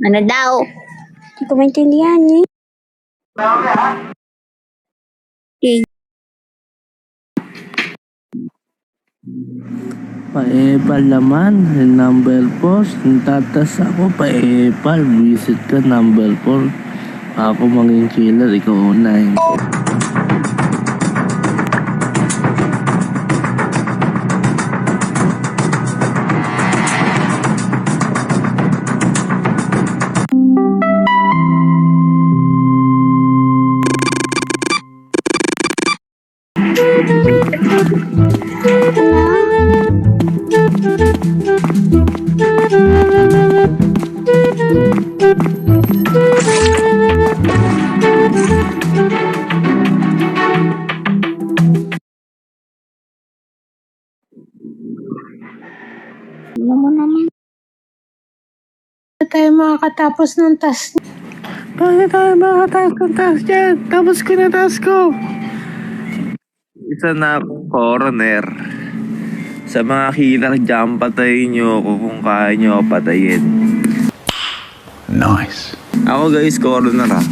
Ano daw? Hindi ko maintindihan eh. Okay. Pa-epal naman, number 4. Tatas ako, pa-epal. Visit ka, number 4. Ako maging killer, ikaw unahin ko. Ano mo naman? Tayo makakatapos ng task. Bakit tayo makataas ng taas dyan? Tapos ko na taas ko. Isa na akong coroner. Sa mga killer dyan, patayin nyo ako kung kaya nyo patayin. Nice. Ako guys, coroner ah.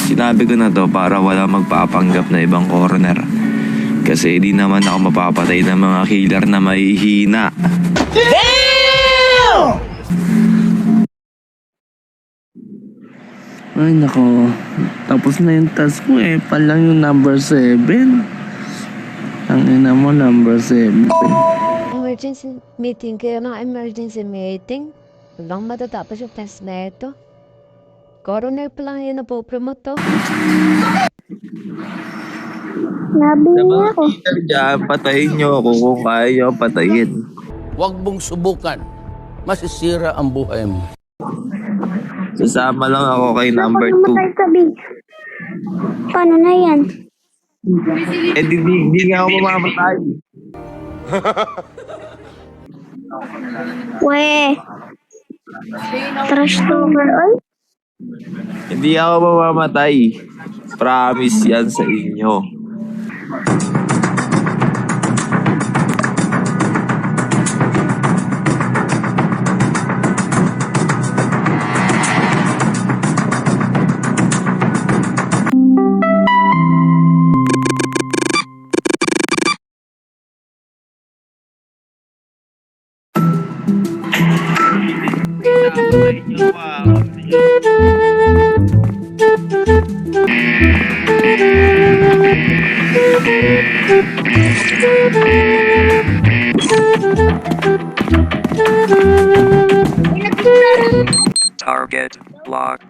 Sinabi ko na to para wala magpapanggap na ibang coroner. Kasi di naman ako mapapatay ng mga killer na mahihina. Ay nako, tapos na yung task ko eh, palang yung number 7. Ang ina mo, number 7. Emergency meeting, kaya ng emergency meeting. Walang matatapos yung test na ito. Coroner pa lang yun na po-promote to. Nabi Sa niya mga ako. killer dyan, patayin nyo ako kung kaya nyo patayin. Huwag mong subukan. Masisira ang buhay mo. Sasama lang ako kay number Pag 2. namatay ka, Big. Paano na yan? Eh di nga ako mamamatay. We. Trash talker. Ay, Hindi ako mamamatay. Promise yan sa inyo. Target locked.